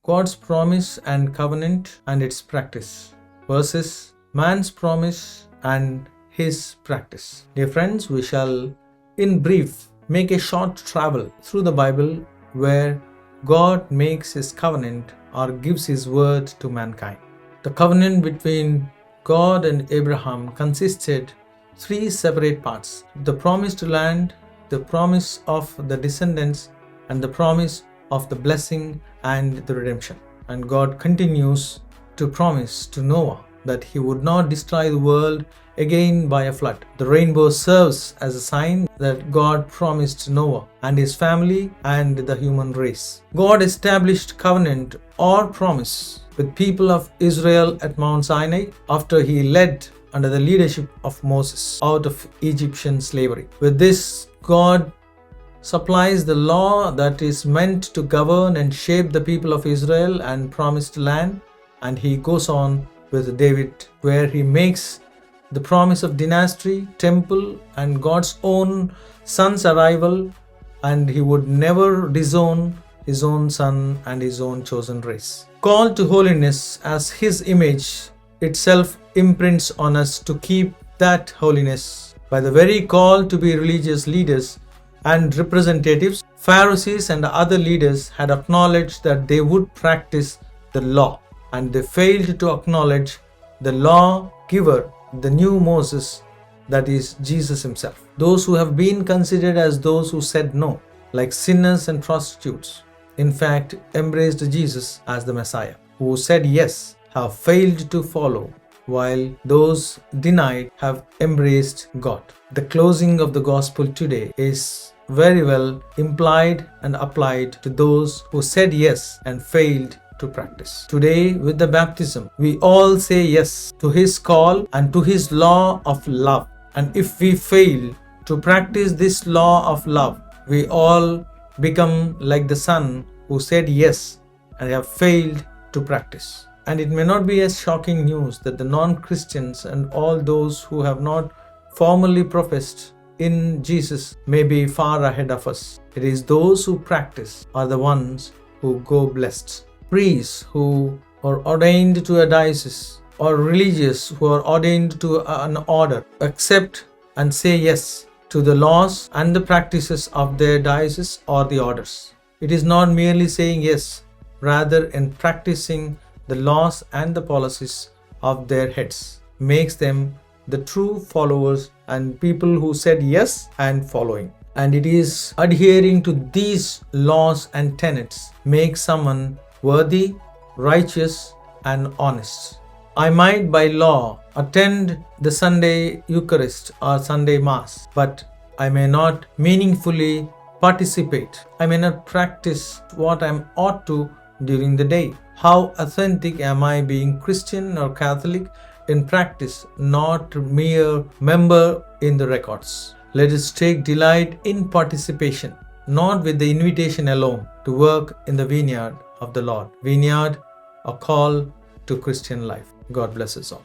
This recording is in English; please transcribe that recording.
God's promise and covenant and its practice versus man's promise and his practice. Dear friends, we shall in brief make a short travel through the Bible where God makes his covenant or gives his word to mankind. The covenant between God and Abraham consisted three separate parts: the promised land, the promise of the descendants, and the promise of the blessing and the redemption. And God continues to promise to Noah that he would not destroy the world again by a flood. The rainbow serves as a sign that God promised Noah and his family and the human race. God established covenant or promise with people of Israel at Mount Sinai after he led under the leadership of Moses out of Egyptian slavery. With this, God supplies the law that is meant to govern and shape the people of Israel and promised land, and he goes on with David where he makes the promise of dynasty, temple, and God's own son's arrival, and he would never disown his own son and his own chosen race. Call to holiness as his image itself imprints on us to keep that holiness. By the very call to be religious leaders and representatives, Pharisees and other leaders had acknowledged that they would practice the law, and they failed to acknowledge the law giver, the new Moses, that is Jesus himself. Those who have been considered as those who said no, like sinners and prostitutes, in fact embraced Jesus as the Messiah. Who said yes have failed to follow, while those denied have embraced God. The closing of the gospel today is very well implied and applied to those who said yes and failed to practice. Today, with the baptism, we all say yes to his call and to his law of love. And if we fail to practice this law of love, we all become like the son who said yes and have failed to practice. And it may not be as shocking news that the non-Christians and all those who have not formally professed in Jesus may be far ahead of us. It is those who practice are the ones who go blessed. Priests who are ordained to a diocese or religious who are ordained to an order accept and say yes to the laws and the practices of their diocese or the orders. It is not merely saying yes, rather in practicing the laws and the policies of their heads makes them the true followers and people who said yes and following. And it is adhering to these laws and tenets makes someone worthy, righteous, and honest. I might by law attend the Sunday Eucharist or Sunday Mass, but I may not meaningfully participate. I may not practice what I ought to during the day. How authentic am I being Christian or Catholic in practice, not mere member in the records? Let us take delight in participation, not with the invitation alone to work in the vineyard of the Lord. Vineyard, a call to Christian life. God bless us all.